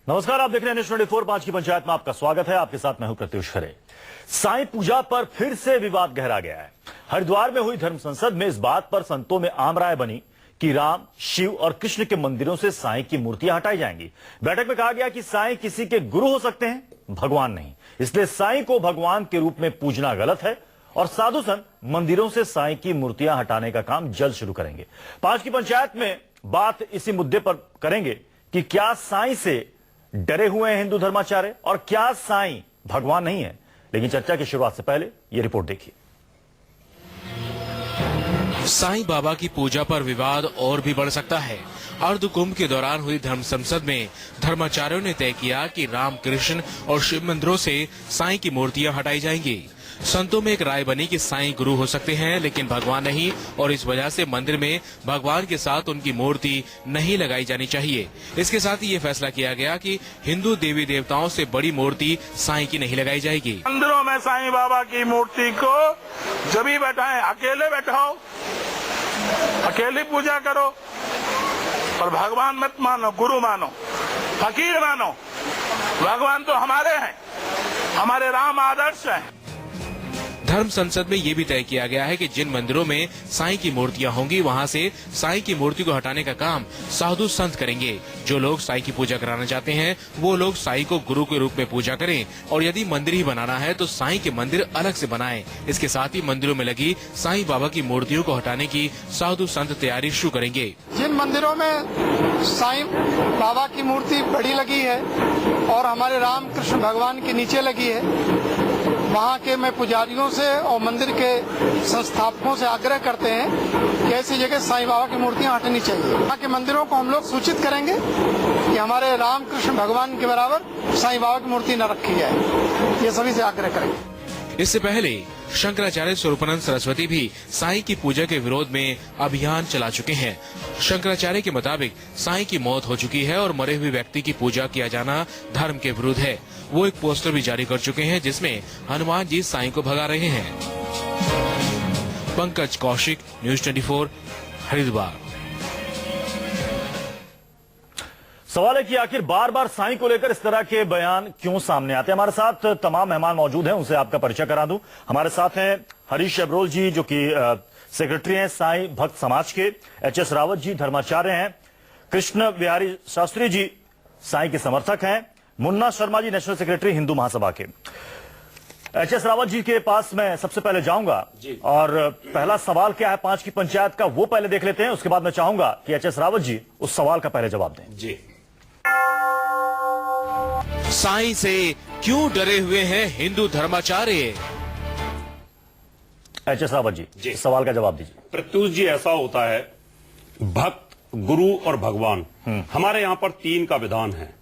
नमस्कार, आप देख रहे हैं न्यूज़ 24 5 की पंचायत में आपका स्वागत है। आपके साथ मैं हूं प्रत्युष खरे। साईं पूजा पर फिर से विवाद गहरा गया है। हरिद्वार में हुई धर्म संसद में इस बात पर संतों में आम राय बनी कि राम, शिव और कृष्ण के मंदिरों से साईं की मूर्तियां हटाई जाएंगी। बैठक में कहा गया कि साईं किसी के गुरु हो सकते हैं, भगवान नहीं। इसलिए साईं को भगवान के रूप में पूजना गलत है और साधु संत मंदिरों से साईं की मूर्तियां हटाने का काम जल्द शुरू करेंगे। 5 की पंचायत में बात इसी मुद्दे पर करेंगे कि क्या साईं से डरे हुए हैं हिंदू धर्माचार्य और क्या साईं भगवान नहीं है। लेकिन चर्चा की शुरुआत से पहले यह रिपोर्ट देखिए। साईं बाबा की पूजा पर विवाद और भी बढ़ सकता है। अर्धकुंभ के दौरान हुई धर्म संसद में धर्माचार्यों ने तय किया कि राम, कृष्ण और शिव मंदिरों से साईं की मूर्तियां हटाई जाएंगी। संतों में एक राय बनी कि साईं गुरु हो सकते हैं लेकिन भगवान नहीं, और इस वजह से मंदिर में भगवान के साथ उनकी मूर्ति नहीं लगाई जानी चाहिए। इसके साथ ही ये फैसला किया गया कि हिंदू देवी देवताओं से बड़ी मूर्ति साईं की नहीं लगाई जाएगी। मंदिरों में साईं बाबा की मूर्ति को जब भी बैठाएं, अकेले बैठाओ, अकेली पूजा करो, और भगवान मत मानो, गुरु मानो, फकीर मानो। भगवान तो हमारे हैं, हमारे राम आदर्श हैं। धर्म संसद में ये भी तय किया गया है कि जिन मंदिरों में साईं की मूर्तियां होंगी वहां से साईं की मूर्ति को हटाने का काम साधु संत करेंगे। जो लोग साईं की पूजा कराना चाहते हैं वो लोग साईं को गुरु के रूप में पूजा करें, और यदि मंदिर ही बनाना है तो साईं के मंदिर अलग से बनाएं। इसके साथ ही मंदिरों में लगी साईं बाबा की मूर्तियों को हटाने की साधु संत तैयारी शुरू करेंगे। जिन मंदिरों में साईं बाबा की मूर्ति बड़ी लगी है और हमारे राम कृष्ण भगवान के नीचे लगी है, वहाँ के मैं पुजारियों से और मंदिर के संस्थापकों से आग्रह करते हैं कि ऐसी जगह साईं बाबा की मूर्तियां हटनी चाहिए। वहाँ के मंदिरों को हम लोग सूचित करेंगे कि हमारे राम कृष्ण भगवान के बराबर साईं बाबा की मूर्ति न रखी जाए। ये सभी से आग्रह करेंगे। इससे पहले शंकराचार्य स्वरूपानंद सरस्वती भी साईं की पूजा के विरोध में अभियान चला चुके हैं। शंकराचार्य के मुताबिक साईं की मौत हो चुकी है और मरे हुए व्यक्ति की पूजा किया जाना धर्म के विरुद्ध है। वो एक पोस्टर भी जारी कर चुके हैं जिसमें हनुमान जी साईं को भगा रहे हैं। पंकज कौशिक, न्यूज़ 24, हरिद्वार। सवाल है कि आखिर बार बार साईं को लेकर इस तरह के बयान क्यों सामने आते हैं। हमारे साथ तमाम मेहमान मौजूद हैं, उनसे आपका परिचय करा दूं। हमारे साथ हैं हरीश अब्रोल जी, जो कि सेक्रेटरी हैं साईं भक्त समाज के। एच.एस. रावत जी धर्माचार्य हैं। कृष्ण बिहारी शास्त्री जी साईं के समर्थक हैं। मुन्ना शर्मा जी नेशनल सेक्रेटरी हिंदू महासभा के। एच.एस. रावत जी के पास मैं सबसे पहले जाऊंगा और पहला सवाल क्या है 5 की पंचायत का वो पहले देख लेते हैं। उसके बाद मैं चाहूंगा कि एच.एस. रावत जी उस सवाल का पहले जवाब दें। जी, साईं से क्यों डरे हुए हैं हिंदू धर्माचार्य? एच.एस. रावत जी इस सवाल का जवाब दीजिए। प्रत्युष जी, ऐसा होता है, भक्त, गुरु और भगवान, हमारे यहाँ पर 3 का विधान है।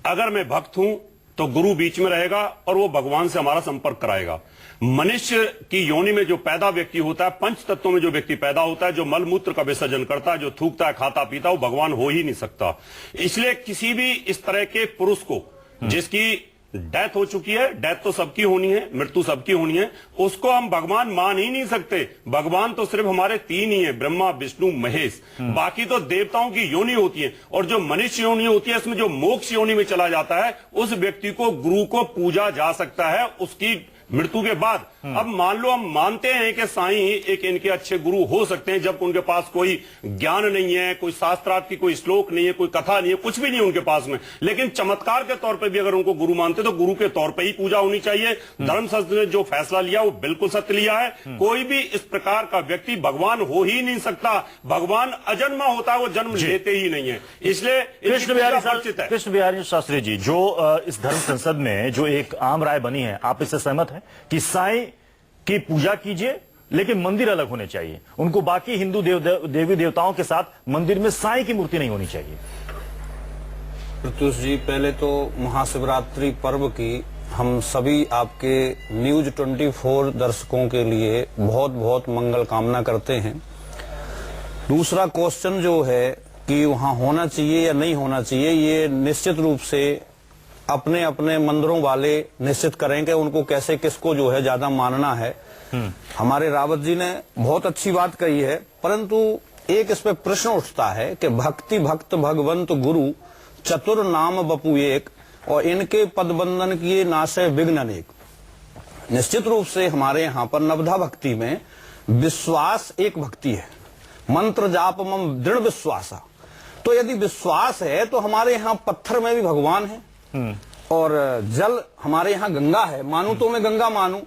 अगर मैं भक्त हूं तो गुरु बीच में रहेगा और वो भगवान से हमारा संपर्क कराएगा। मनुष्य की योनि में जो पैदा व्यक्ति होता है, 5 तत्वों में जो व्यक्ति पैदा होता है, जो मल मूत्र का विसर्जन करता है, जो थूकता है, खाता पीता, वो भगवान हो ही नहीं सकता। इसलिए किसी भी इस तरह के पुरुष को जिसकी डेथ हो चुकी है, डेथ तो सबकी होनी है, मृत्यु सबकी होनी है, उसको हम भगवान मान ही नहीं सकते। भगवान तो सिर्फ हमारे 3 ही है, ब्रह्मा, विष्णु, महेश। बाकी तो देवताओं की योनि होती है, और जो मनुष्य योनि होती है इसमें जो मोक्ष योनि में चला जाता है, उस व्यक्ति को गुरु को पूजा जा सकता है उसकी मृत्यु के बाद। अब मान लो हम मानते हैं कि साईं एक इनके अच्छे गुरु हो सकते हैं, जब उनके पास कोई ज्ञान नहीं है, कोई शास्त्रार्थ की कोई श्लोक नहीं है, कोई कथा नहीं है, कुछ भी नहीं है उनके पास में, लेकिन चमत्कार के तौर पे भी अगर उनको गुरु मानते तो गुरु के तौर पे ही पूजा होनी चाहिए। धर्म संसद ने जो फैसला लिया वो बिल्कुल सत्य लिया है। कोई भी इस प्रकार का व्यक्ति भगवान हो ही नहीं सकता। भगवान अजन्मा होता है, वो जन्म लेते ही नहीं है। इसलिए कृष्ण बिहारी शास्त्री जी, जो इस धर्म संसद में जो एक आम राय बनी है, आप इससे सहमत हैं कि साईं की पूजा कीजिए लेकिन मंदिर अलग होने चाहिए, उनको बाकी हिंदू देवी देवताओं के साथ मंदिर में साईं की मूर्ति नहीं होनी चाहिए? प्रत्युष जी, पहले तो महाशिवरात्रि पर्व की हम सभी आपके न्यूज 24 दर्शकों के लिए बहुत बहुत मंगल कामना करते हैं। दूसरा क्वेश्चन जो है कि वहाँ होना चाहिए या नहीं होना चाहिए, ये निश्चित रूप से अपने अपने मंदिरों वाले निश्चित करेंगे उनको कैसे किसको जो है ज्यादा मानना है। हमारे रावत जी ने बहुत अच्छी बात कही है, परंतु एक इस पे प्रश्न उठता है कि भक्ति भक्त भगवंत गुरु चतुर नाम बपू एक, और इनके पदबंधन किए नाशय विघ्न अनेक। निश्चित रूप से हमारे यहाँ पर नवधा भक्ति में विश्वास एक भक्ति है, मंत्र जाप मम दृढ़ विश्वासा। तो यदि विश्वास है तो हमारे यहाँ पत्थर में भी भगवान है और जल हमारे यहाँ गंगा है, मानू तो मैं गंगा मानू।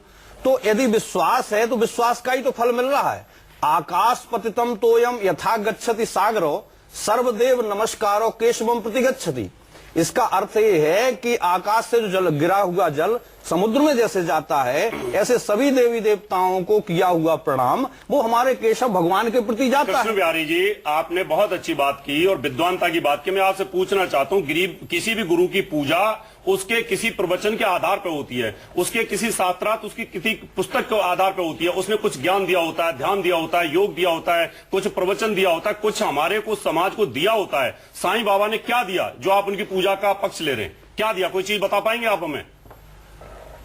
तो यदि विश्वास है तो विश्वास का ही तो फल मिल रहा है। आकाश पतितम तोयम यथा गच्छति सागरो सर्वदेव नमस्कारो केशवम प्रतिगच्छति। इसका अर्थ ये है कि आकाश से जो जल गिरा हुआ जल समुद्र में जैसे जाता है, ऐसे सभी देवी देवताओं को किया हुआ प्रणाम वो हमारे केशव भगवान के प्रति जाता है। कृष्ण बिहारी जी, आपने बहुत अच्छी बात की और विद्वानता की बात की। मैं आपसे पूछना चाहता हूँ, किसी भी गुरु की पूजा उसके किसी प्रवचन के आधार पर होती है, उसके किसी शास्त्रार्थ, उसकी किसी पुस्तक के आधार पर होती है। उसने कुछ ज्ञान दिया होता है, ध्यान दिया होता है, योग दिया होता है, कुछ प्रवचन दिया होता है, कुछ हमारे को समाज को दिया होता है। साईं बाबा ने क्या दिया जो आप उनकी पूजा का पक्ष ले रहे हैं? क्या दिया? कोई चीज बता पाएंगे आप हमें?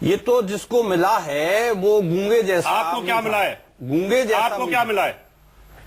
ये तो जिसको मिला है वो गूंगे जैसा। आपको क्या मिला है? गूंगे जैसा आपको क्या मिला है?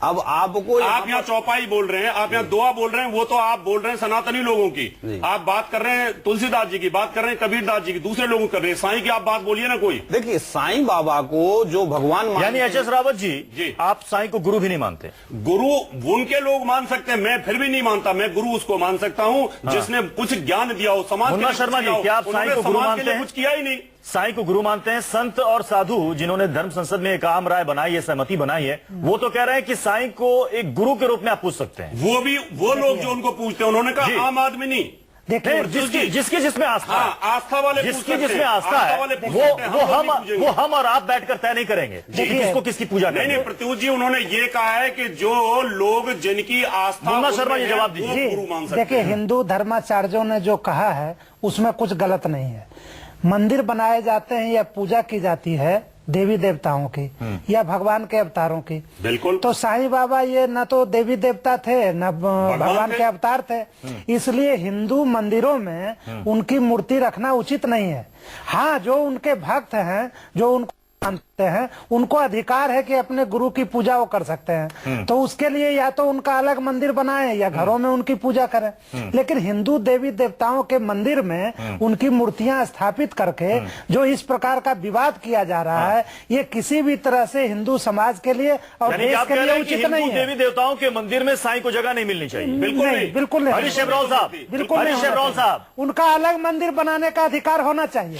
अब आपको आप यहाँ चौपाई बोल रहे हैं, आप यहाँ दुआ बोल रहे हैं, वो तो आप बोल रहे हैं सनातनी लोगों की। आप बात कर रहे हैं तुलसीदास जी की, बात कर रहे हैं कबीरदास जी की, दूसरे लोग कर रहे हैं। साईं की आप बात बोलिए ना कोई। देखिए, साईं बाबा को जो भगवान यानी एच.एस. रावत जी, आप साईं को गुरु भी नहीं मानते? गुरु उनके लोग मान सकते हैं, मैं फिर भी नहीं मानता। मैं गुरु उसको मान सकता हूँ जिसने कुछ ज्ञान दिया हो समाज। मुन्ना शर्मा जी, क्या आप साईं को गुरु मानते हैं? कुछ किया ही नहीं। साईं को गुरु मानते हैं? संत और साधु जिन्होंने धर्म संसद में एक आम राय बनाई है, सहमति बनाई है, वो तो कह रहे हैं कि साईं को एक गुरु के रूप में आप पूछ सकते हैं। वो लोग जो उनको पूछते हैं, उन्होंने कहा आम आदमी नहीं। देखिए, जिसकी जिसमें आस्था, आस्था वाले, जिसकी जिसमें आस्था है, वो हम और आप बैठकर तय नहीं करेंगे किसको किसकी पूजा करेंगे। नहीं, प्रत्युष जी, उन्होंने ये कहा है कि जो लोग जिनकी आस्था। मुन्ना शर्मा जी, जवाब दीजिए। गुरु मान सकते हैं। देखिए, हिंदू धर्माचार्यों ने जो कहा है उसमें कुछ गलत नहीं है। मंदिर बनाए जाते हैं या पूजा की जाती है देवी देवताओं की या भगवान के अवतारों की, बिल्कुल। तो साईं बाबा ये न तो देवी देवता थे न भगवान के अवतार थे, इसलिए हिंदू मंदिरों में उनकी मूर्ति रखना उचित नहीं है। हाँ, जो उनके भक्त हैं, जो उनको मानते हैं, उनको अधिकार है कि अपने गुरु की पूजा वो कर सकते हैं। तो उसके लिए या तो उनका अलग मंदिर बनाएं या घरों में उनकी पूजा करें। लेकिन हिंदू देवी देवताओं के मंदिर में उनकी मूर्तियां स्थापित करके जो इस प्रकार का विवाद किया जा रहा है, ये किसी भी तरह से हिंदू समाज के लिए और देश के लिए उचित नहीं है। देवी देवताओं के मंदिर में साईं को जगह नहीं मिलनी चाहिए? बिल्कुल नहीं, बिल्कुल नहीं। हरीश शेबराव साहब, बिल्कुल हरीश शेबराव साहब, उनका अलग मंदिर बनाने का अधिकार होना चाहिए।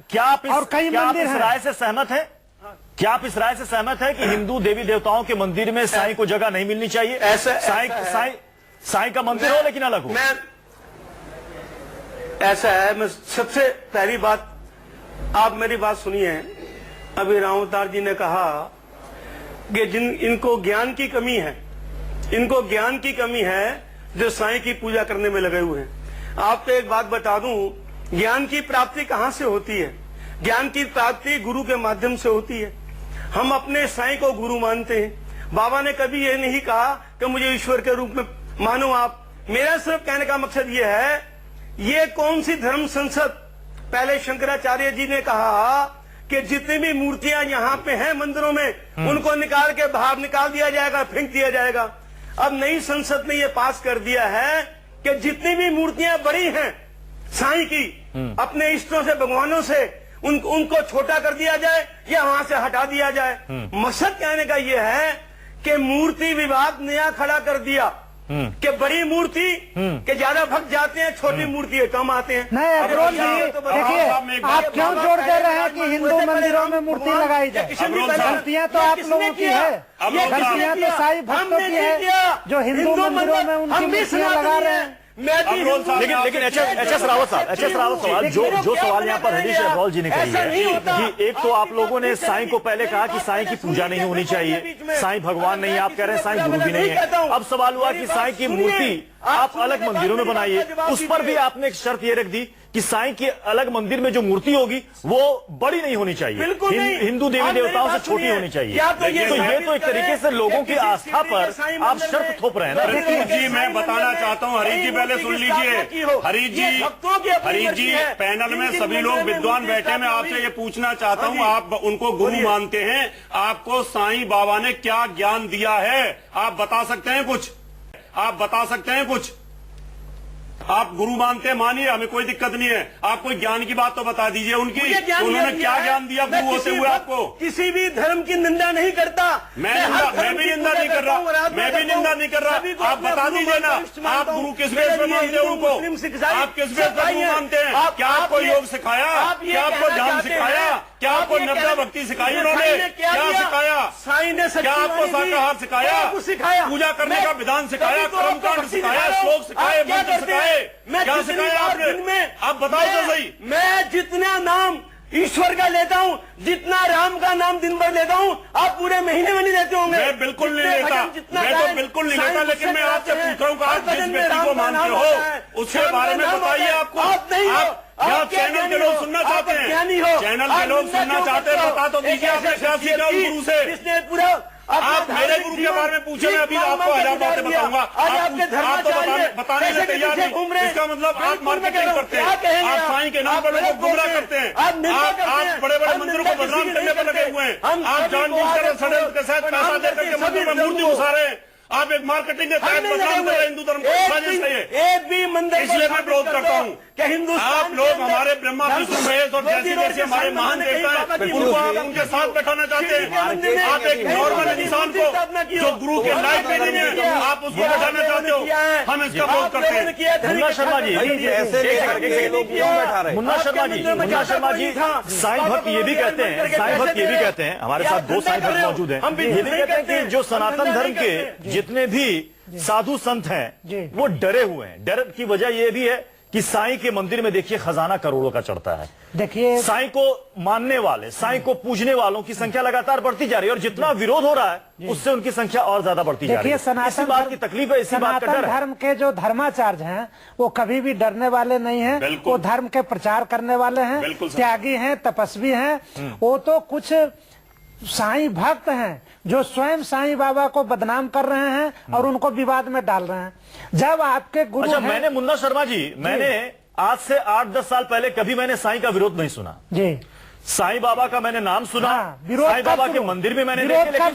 क्या आप और कई मंदिर इस राय से सहमत हैं? क्या आप इस राय से सहमत हैं कि हिंदू देवी देवताओं के मंदिर में साईं को जगह नहीं मिलनी चाहिए? साईं का मंदिर हो लेकिन अलग हो। ऐसा है, मैं सबसे पहली बात, आप मेरी बात सुनिए। अभी राम अवतार जी ने कहा कि इनको ज्ञान की कमी है, इनको ज्ञान की कमी है जो साईं की पूजा करने में लगे हुए हैं। आपको एक बात बता दूं, ज्ञान की प्राप्ति कहां से होती है? ज्ञान की प्राप्ति गुरु के माध्यम से होती है। हम अपने साईं को गुरु मानते हैं। बाबा ने कभी ये नहीं कहा कि मुझे ईश्वर के रूप में मानो आप। मेरा सिर्फ कहने का मकसद ये है, ये कौन सी धर्म संसद? पहले शंकराचार्य जी ने कहा कि जितनी भी मूर्तियां यहाँ पे हैं मंदिरों में, उनको निकाल के बाहर निकाल दिया जाएगा, फेंक दिया जाएगा। अब नई संसद ने ये पास कर दिया है कि जितनी भी मूर्तियां बड़ी हैं साईं की, अपने इष्टों से, भगवानों से, उनको छोटा कर दिया जाए या वहां से हटा दिया जाए। मकसद कहने का यह है कि मूर्ति विवाद नया खड़ा कर दिया कि बड़ी मूर्ति के ज्यादा भक्त जाते हैं, छोटी मूर्ति कम आते हैं। नहीं अफरोज जी, देखिए, आप क्यों जोड़ दे रहे हैं कि हिंदू मंदिरों में मूर्ति लगाई जाए? गलतियां तो आप लोगों की है, गलतियां तो साईं भक्तों की है जो हिंदू मंदिरों में उनकी मूर्तियां लगा रहे हैं। लेकिन एच.एस. रावत साहब, जो सवाल यहाँ पर हरीश शेबराव जी ने कही है कि एक तो आप लोगों ने साईं को पहले कहा कि साईं की पूजा नहीं होनी चाहिए, साईं भगवान नहीं, आप कह रहे हैं साईं गुरु भी नहीं है। अब सवाल हुआ कि साईं की मूर्ति आप अलग मंदिरों में बनाइए, उस पर भी आपने एक शर्त ये रख दी कि साईं के अलग मंदिर में जो मूर्ति होगी वो बड़ी नहीं होनी चाहिए, हिंदू देवी देवताओं से छोटी होनी चाहिए। तो ये तो एक तरीके से लोगों की आस्था पर आप शर्त थोप रहे हैं। जी, मैं बताना चाहता हूँ, हरीश जी पहले सुन लीजिए। हरीश जी, पैनल में सभी लोग विद्वान बैठे, मैं आपसे ये पूछना चाहता हूँ, आप उनको गुरु मानते हैं, आपको साईं बाबा ने क्या ज्ञान दिया है? आप बता सकते हैं कुछ? आप बता सकते हैं कुछ? आप गुरु मानते हैं, मानिए, हमें कोई दिक्कत नहीं है। आप कोई ज्ञान की बात तो बता दीजिए उनकी, उन्होंने क्या ज्ञान दिया गुरु होते हुए आपको? किसी भी धर्म की निंदा नहीं करता। मैं भी निंदा नहीं कर रहा, मैं भी निंदा नहीं कर रहा। आप बता दीजिए ना, आप गुरु किस बेस पर मानते हैं उनको? आप किस बेस पर गुरु मानते हैं? क्या आपको योग सिखाया? क्या आपको ध्यान सिखाया? क्या आपको नब्दा भक्ति सिखाई उन्होंने? क्या सिखाया? साईं ने क्या आपको शाकाहार सिखाया? पूजा करने का विधान सिखाया? कर्मकांड सिखाया? श्लोक सिखाए? मंत्र सिखाए? क्या सिखाया आपने? आप बताओ तो सही। मैं जितना नाम ईश्वर का लेता हूँ, जितना राम का नाम दिन भर लेता हूँ, आप पूरे महीने में नहीं लेते होंगे। मैं बिल्कुल नहीं लेता, मैं तो बिल्कुल नहीं लेता, लेकिन मैं आपसे पूछ रहा हूँ कि आप जिस व्यक्ति को मानते हो उसके बारे में बताइए। आपको क्या चैनल के लोग सुनना चाहते हैं? चैनल के लोग सुनना चाहते हैं, बता तो दीजिए आपने क्या सीखा उस गुरु से? इसने पूरा आप मेरे गुरु के बारे में पूछे, मैं अभी आपको 1000 बातें बताऊंगा। आप तो बताने में तैयार नहीं। इसका मतलब आप मार्केटिंग करते हैं, आप साईं के नाम पर लोगों को गुमराह करते हैं, आप बड़े बड़े मंदिरों को बदनाम करने पर लगे हुए हैं, आप जानबूझकर षड्यंत्र के साथ पैसा दे करके मंदिर में मूर्ति घुसा रहे हैं। आप एक मार्केटिंग के तहत बदनाम कर रहे हैं हिंदू धर्म को। साजिश है ये। एक भी मंदिर, इसलिए मैं विरोध करता हूँ कि हिंदुस्तान आप लोग हमारे ब्रह्मा विष्णु महेश और जैसे हमारे महान देवता हैं, उनको आप उनके साथ बैठाना चाहते हैं। आप एक नॉर्मल इंसान को जो गुरु के लायक भी नहीं है, आप उसको बैठाना चाहते हो। हम इसका विरोध करते हैं। मुन्ना शर्मा जी, मुन्ना शर्मा जी, साईं भक्त ये भी कहते हैं, साईं भक्त ये भी कहते हैं, हमारे साथ 2 साईं भक्त मौजूद हैं, ये भी कहते हैं कि जो सनातन धर्म के जितने भी साधु संत हैं वो डरे हुए हैं। डर की वजह यह भी है कि साईं के मंदिर में देखिए खजाना करोड़ों का चढ़ता है। देखिए, साईं को मानने वाले, साईं को पूजने वालों की संख्या लगातार बढ़ती जा रही है और जितना विरोध हो रहा है उससे उनकी संख्या और ज्यादा बढ़ती जा रही है। इसी बात की तकलीफ है, इसी बात का डर है। धर्म के जो धर्माचार्य हैं वो कभी भी डरने वाले नहीं हैं, वो धर्म के प्रचार करने वाले हैं, त्यागी हैं, तपस्वी हैं। वो तो कुछ साईं भक्त हैं जो स्वयं साईं बाबा को बदनाम कर रहे हैं और उनको विवाद में डाल रहे हैं। जब आपके गुरु अच्छा, मैंने मुन्ना शर्मा जी, मैंने आज से 8-10 साल पहले कभी मैंने साईं का विरोध नहीं सुना जी। साईं बाबा का मैंने नाम सुना, साईं बाबा के मंदिर में मैंने देखे, लेकिन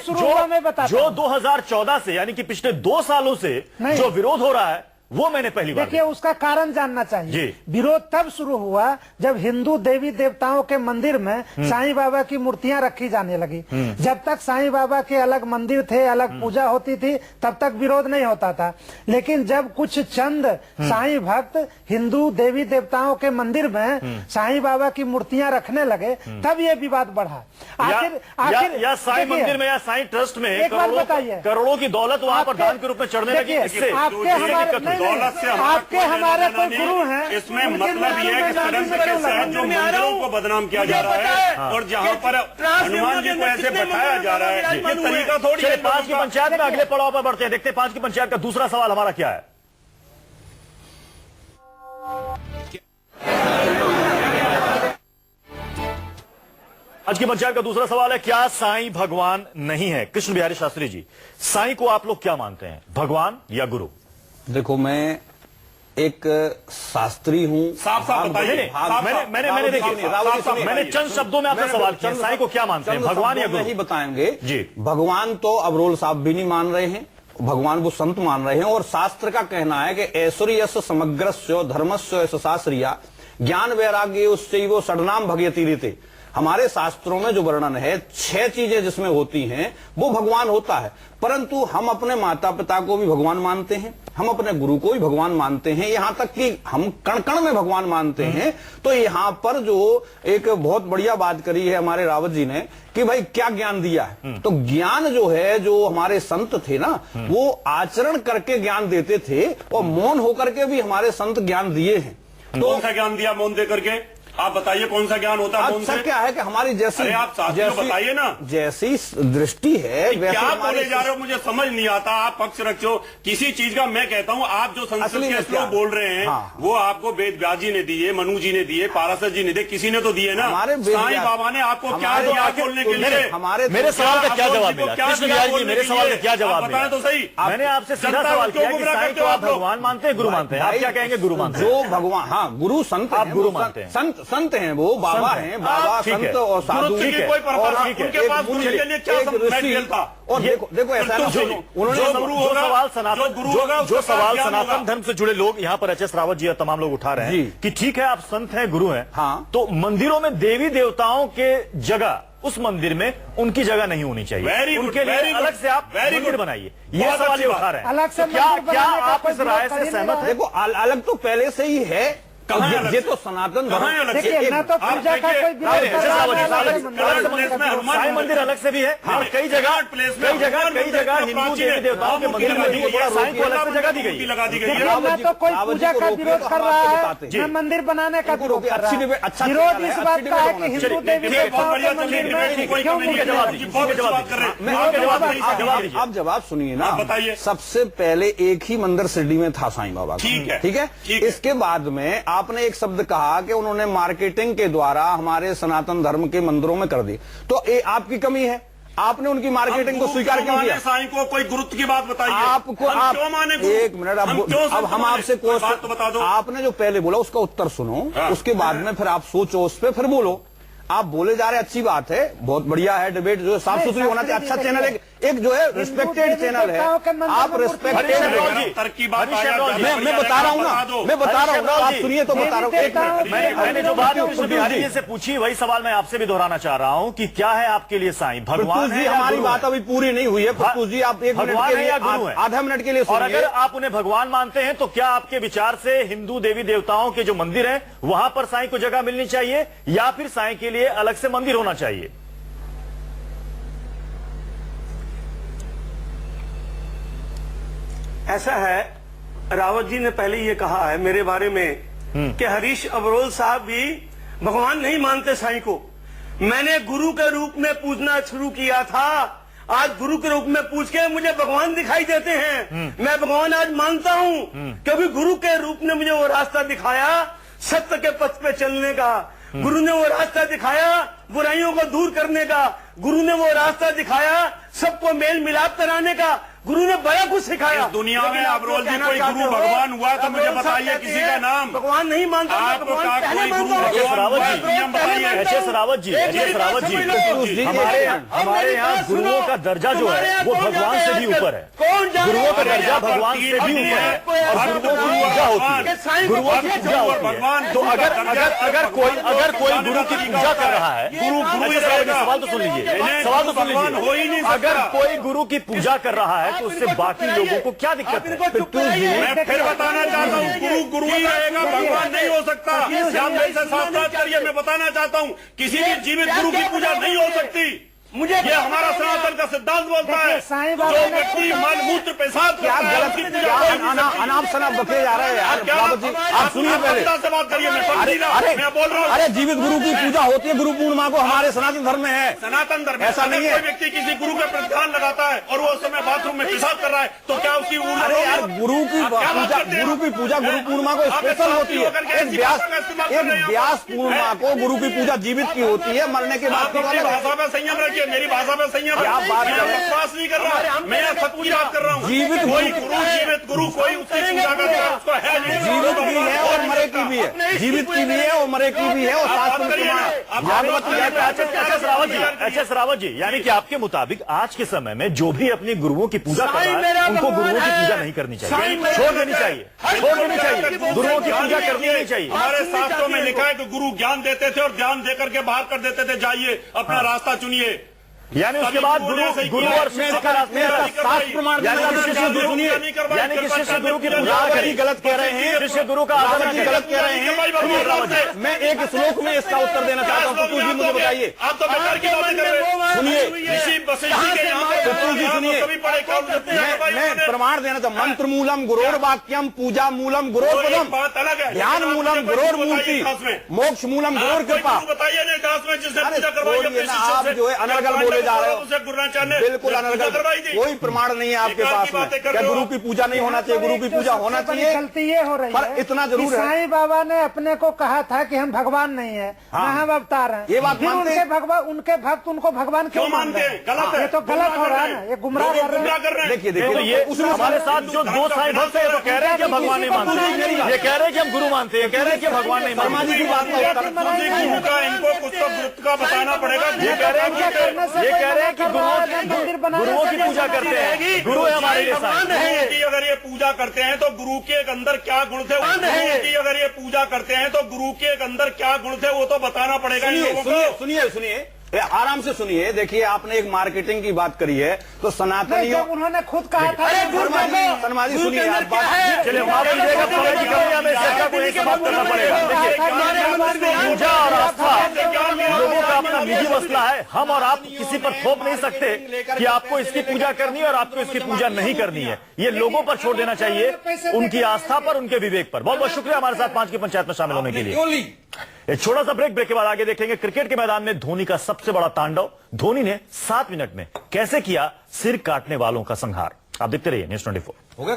जो 2014 से यानी कि पिछले 2 सालों से जो विरोध हो रहा है वो मैंने पहली बार देखिए। उसका कारण जानना चाहिए। विरोध तब शुरू हुआ जब हिंदू देवी देवताओं के मंदिर में साईं बाबा की मूर्तियां रखी जाने लगी। जब तक साईं बाबा के अलग मंदिर थे, अलग पूजा होती थी, तब तक विरोध नहीं होता था। लेकिन जब कुछ चंद साईं भक्त हिंदू देवी देवताओं के मंदिर में साईं बाबा की मूर्तियां रखने लगे, तब ये विवाद बढ़ा। आखिर या साईं मंदिर में या साईं ट्रस्ट में करोड़ों की दौलत वहां पर दान के रूप में चढ़ने लगी। आपके हमारे कोई गुरु हैं, इसमें मतलब ये है कि षड्यंत्र के तहत जो मंदिरों को बदनाम किया जा रहा है और जहां पर हनुमान जी को ऐसे बैठाया जा रहा है, ये तरीका थोड़ी है। 5 की पंचायत में अगले पड़ाव पर बढ़ते हैं, देखते हैं 5 की पंचायत का दूसरा सवाल हमारा क्या है। आज की पंचायत का दूसरा सवाल है, क्या साईं भगवान नहीं है? कृष्ण बिहारी शास्त्री जी, साईं को आप लोग क्या मानते हैं, भगवान या गुरु? देखो, मैं एक शास्त्री हूँ। साफ बताइए। मैंने चंद शब्दों में आपसे सवाल किया, साईं को क्या मानते हैं, भगवान या गुरु? ही बताएंगे जी। भगवान तो अबरोल साहब भी नहीं मान रहे हैं, भगवान वो संत मान रहे हैं। और शास्त्र का कहना है कि ऐश्वर्यस्य समग्रस्य धर्मस्य एस शास्त्रिया ज्ञान वैराग्य उससे वो षडनाम भगयती रीते। हमारे शास्त्रों में जो वर्णन है 6 चीजें जिसमें होती हैं वो भगवान होता है। परंतु हम अपने माता पिता को भी भगवान मानते हैं, हम अपने गुरु को भी भगवान मानते हैं, यहां तक कि हम कण कण में भगवान मानते हैं। तो यहां पर जो एक बहुत बढ़िया बात करी है हमारे रावत जी ने कि भाई क्या ज्ञान दिया है, तो ज्ञान जो है, जो हमारे संत थे ना, वो आचरण करके ज्ञान देते थे और मौन होकर के भी हमारे संत ज्ञान दिए हैं। तो कौन सा ज्ञान दिया मौन दे करके? आप बताइए कौन सा ज्ञान होता है मौन से? क्या है कि हमारी जैसी, आप बताइए ना, जैसी दृष्टि है वैसे क्या बोले जा रहे हो, मुझे समझ नहीं आता। आप पक्ष रखो किसी चीज का। मैं कहता हूँ आप जो संस्कृत के श्लोक बोल रहे हैं वो आपको वेद व्यास जी ने दिए, मनु जी ने दिए, पाराशर जी ने दिए, किसी ने तो दिए ना। साईं बाबा ने आपको क्या दिया बोलने के लिए? मेरे सवाल का क्या जवाब मिला? कृष्ण बिहारी जी, मेरे सवाल का क्या जवाब मिला? बताएं तो सही। मैंने आपसे सीधा सवाल किया कि साईं को आप भगवान मानते हैं, गुरु मानते हैं? आप क्या कहेंगे, गुरु मानते हैं? जो भगवान, हाँ, गुरु संत, आप गुरु मानते हैं? संत हैं, वो बाबा हैं, बाबा ठीक है। संत और साधु गुरुत्व की ठीक है। कोई पर्पस और उनके पास गुरु के लिए क्या एक ऋषि मटेरियल था? और देखो ऐसा ना उन्होंने जो गुरु जो होगा, सवाल जो सनातन गुरु होगा, जो उसका सवाल ज्ञान सनातन होगा। धर्म से जुड़े लोग यहाँ पर एच.एस. रावत जी और तमाम लोग उठा रहे जी। हैं कि ठीक है आप संत हैं, गुरु हैं, हाँ। तो मंदिरों में देवी देवताओं के जगह उस मंदिर में उनकी जगह नहीं होनी चाहिए। Very good, उनके लिए very good, अलग से आप very मंदिर good। बनाइए, ये बहुत सवाल अच्छी ये बात। उठा रहे हैं। अलग से तो क्या मंदिर क्या बनाने का आप कोई इस राय विरोध कर से ही नहीं सहमत रहा हैं? है। देखो अलग तो पहले से ही है। कहाँ है अलग ये से? तो सनातन कहाँ है धर्म अलग से? देखिए ना तो आप पूजा का देखिए, कोई विरोध अरे, कर एच.एस. रहा रावत जी, है, अलग- अलग मंदिर अलग बनाने प्लेस का में विरोध। हनुमान साईं मंदिर अलग से भी है और कई जगह प्लेस में कई जगह हनुमान मंदिर हिंदू प्राचीन देवी है। देवताओं के वहाँ मंदिर मूर्ति में लगा दी साईं गई को है। अलग से जगह दी गई मूर्ति है। लगा दी गई देखिए है। ना तो कोई रावत जी पूजा को का रोकिए विरोध तो कर हम रहा आपको है बताते हैं। ना मंदिर बनाने का इनको विरोध रोकिए, कर रहा अच्छी है। डिबेट- अच्छा विरोध चैनल है, इस अच्छी बात डिबेट का है होना कि चाहिए। हिंदू देवी देखिए, बहुत देवताओं बढ़िया के चल रही मंदिर है, में कोई क्यों कमी नहीं है, मूर्ति जवाब लगी? दीजिए, बहुत अच्छी बात कर रहे हैं। मैं आपके जवाब दीजिए, जवाब जवाब दीजिए। आप जवाब सुनिए ना। आप बताइए। सबसे पहले एक ही मंदिर शिरडी में था साईं बाबा का। ठीक है। ठीक है। ठीक है। इसके बाद में आपने एक शब्द कहा कि उन्होंने मार्केटिंग के द्वारा हमारे सनातन धर्म के मंदिरों में कर दी, तो ये आपकी कमी है। आपने उनकी मार्केटिंग को स्वीकार क्यों किया? साईं को कोई गुरुत्व की बात बताइए। आपको हम आप क्यों माने गुरु? एक मिनट हम क्यों अब संत हम माने? आपसे कोई बात तो बता दो। आपने जो पहले बोला उसका उत्तर सुनो, हाँ। उसके बाद में फिर आप सोचो उस पर फिर बोलो। आप बोले जा रहे अच्छी बात है, बहुत बढ़िया है डिबेट, जो साफ सुथरी होना चाहिए। अच्छा चैनल एक जो है रिस्पेक्टेड चैनल है, आप रिस्पेक्टेड तरक्की बात मैं बता रहा हूँ ना, मैं बता रहा हूँ, आप सुनिए तो बता रहा हूँ। एक मिनट, मैंने जो बात कृष्ण बिहारी जी से पूछी वही सवाल मैं आपसे भी दोहराना चाह रहा हूं कि क्या है आपके लिए साईं, भगवान प्रत्युष है जी या हमारी गुरु बात है? अभी पूरी नहीं हुई है। प्रत्युष जी आप एक मिनट भगवान के है लिए या गुरु है? आधा मिनट के लिए और सुनिए। अगर आप उन्हें भगवान मानते हैं तो क्या आपके विचार से हिंदू देवी देवताओं के जो मंदिर हैं वहां पर साईं को जगह मिलनी चाहिए या फिर साईं के लिए अलग से मंदिर होना चाहिए? ऐसा है, रावत जी ने पहले ये कहा है मेरे बारे में कि हरीश अबरोल साहब भी भगवान नहीं मानते साईं को। मैंने गुरु के रूप में पूजना शुरू किया था, आज गुरु के रूप में पूछ के मुझे भगवान दिखाई देते हैं। मैं भगवान आज मानता हूं क्योंकि गुरु के रूप ने मुझे वो रास्ता दिखाया सत्य के पथ पे चलने का। गुरु ने वो रास्ता दिखाया बुराइयों को दूर करने का। गुरु ने वो रास्ता दिखाया सबको मेल मिलाप कराने का। गुरु ने बड़ा कुछ सिखाया। इस दुनिया में लेकिन आप अबरोल जी कहना कोई चाहते गुरु हो, भगवान हुआ तो मुझे अबरोल साहब बताइए कहते किसी हैं, का नाम। भगवान नहीं मानता, मैं आपका भगवान पहले कोई गुरु मानता हूं। एच.एस. रावत जी, दुनिया बताइए। एच.एस. रावत जी, एक मेरी एच.एस. बात रावत जी, समझ लो। हमारे यहाँ गुरुओं का दर्जा जो है वो भगवान से भी ऊपर है। गुरुओं का दर्जा भगवान से भी ऊपर है और गुरुओं की पूजा होती है, गुरुओं की पूजा होती है। तो अगर कोई गुरु की पूजा कर रहा है, सवाल तो सुन लीजिए, सवाल तो सुन हो ही नहीं लीजिए, सकता। अगर कोई गुरु की पूजा कर रहा है तो उससे बाकी लोगों को क्या दिक्कत है? मैं फिर बताना चाहता हूँ, गुरु गुरु ही रहेगा, भगवान नहीं हो सकता। आप मेरे से सावधान करिए, मैं बताना चाहता हूँ किसी भी जीवित गुरु की पूजा नहीं हो सकती। मुझे ये हमारा सनातन का सिद्धांत बोलता है। साईं जो बाबा ने व्यक्ति मल मूत्र पेशाब क्या करता है, गलत उसकी पूजा क्या हो ही नहीं सकती। अनाप शनाप बके जा रहे हैं यार क्या रावत जी, आप सुनिए पहले। से बात करिए, मैं समझी ना, मैं बोल रहा हूँ। अरे जीवित गुरु की पूजा होती है गुरु पूर्णिमा को, हमारे सनातन धर्म में है। सनातन धर्म में ऐसा नहीं अगर है। कोई व्यक्ति किसी गुरु के प्रति ध्यान लगाता है और वो उस समय बाथरूम में पेशाब कर रहा है तो क्या उसकी अरे यार गुरु की पूजा गुरु पूर्णिमा को स्पेशल होती है। एक व्यास पूर्णिमा को गुरु की पूजा जीवित की होती है, मरने के बाद आप अपनी भाषा में संयम रखिए, मेरी भाषा में संयम क्या बात कर रहे हैं? बकवास नहीं कर रहा, मैं सबकी बात कर रहा हूँ। जीवित कोई गुरु- जीवित गुरु कोई उसकी पूजा करता है, उसको है नहीं। जीवित भी है और मरे की भी है, जीवित की भी है और मरे की भी है और शास्त्र में प्रमाण एच.एस. रावत जी, यानी कि आपके मुताबिक आज के समय में जो भी अपने गुरुओं की पूजा कर रहा है उनको गुरुओं की पूजा नहीं करनी चाहिए, छोड़ देनी चाहिए, छोड़ देनी चाहिए, गुरुओं की पूजा करनी नहीं चाहिए। हमारे शास्त्रों में लिखा है कि गुरु ज्ञान देते थे और ज्ञान देकर के बाहर कर देते थे, जाइए अपना रास्ता चुनिए। यानी उसके बाद गुरु और शिष्य का रास्ता प्रमाण यानी कि शिष्य गुरु सुनिए, यानी कि शिष्य गुरु की पूजा करी गलत कह रहे हैं, शिष्य गुरु का आदर जी गलत कह रहे हैं। मैं एक श्लोक में इसका उत्तर देना चाहता हूँ, प्रत्युष जी मुझे बताइए। आप तो बेकार की बातें कर रहे हैं। सुनिए ऋषि वशिष्ठ के यहाँ पे प्रत्युष जी सुनिए, सभी पढ़े कौन करते हैं? मैं प्रमाण देना चाहता हूँ। मंत्र मूलम गुरोर वाक्यम, पूजा मूलम गुरोर पदम, बात अलग है। ध्यान मूलम गुरोर मूर्ति, मोक्ष मूलम गुरोर कृपा। बताइए ना इतिहास में जिसने अरे पूजा करवाई छोड़िए अपने ना, शिष्यों आप से। जो है अनर्गल बोले जा रहे उसे गुरुनाचार्य हो, बिल्कुल अनर्गल, कोई प्रमाण नहीं है आपके पास में। क्या गुरु की पूजा नहीं होना चाहिए? गुरु की पूजा होना चाहिए। गलती ये हो रही पर है इतना जरूर कि है, साईं बाबा ने अपने को कहा था कि हम भगवान नहीं है, हाँ। हम अवतार हैं। ये बात फिर मानते हैं? उनके भक्त उनको भगवान क्यों मानते हैं? गलत है, ये तो गलत हो रहा है ना, ये गुमराह कर रहे हैं। देखिए तो ये हमारे साथ जो दो साईं भक्त है वो कह रहे हैं कि भगवान नहीं मानते, ये कह रहे हैं कि हम गुरु मानते हैं, कह रहे हैं कि भगवान नहीं मानते। की बात का उत्तर गुरु का इनको कुछ तो गुरुत्व का बताना पड़ेगा। ये कह रहे हैं कि गुरुओं की पूजा करते हैं, गुरु है हमारे लिए साईं। गुरु की अगर ये पूजा करते हैं तो गुरु के अंदर क्या गुण थे? गुरु की अगर ये पूजा करते हैं तो गुरु के अंदर क्या गुण थे वो तो बताना पड़ेगा इन लोगों को। सुनिए आराम से सुनिए। देखिए आपने एक मार्केटिंग की बात करी है, तो सनातनियों, उन्होंने खुद कहा था। शर्मा जी सुनिए आप बात, चलिए माफ कीजिएगा, समय की कमी, हमें चर्चा को एक समाप्त करना पड़ेगा। देखिए पूजा और आस्था लोगों का अपना निजी मसला है, हम और आप किसी पर थोप नहीं सकते कि आपको इसकी पूजा करनी है और आपको इसकी पूजा नहीं करनी है। ये लोगों पर छोड़ देना चाहिए, उनकी आस्था पर, उनके विवेक पर। बहुत बहुत शुक्रिया हमारे साथ 5 की पंचायत में शामिल होने के लिए। एक छोटा सा ब्रेक के बाद आगे देखेंगे क्रिकेट के मैदान में धोनी का सबसे बड़ा तांडव। धोनी ने 7 मिनट में कैसे किया सिर काटने वालों का संहार। आप देखते रहिए News 24।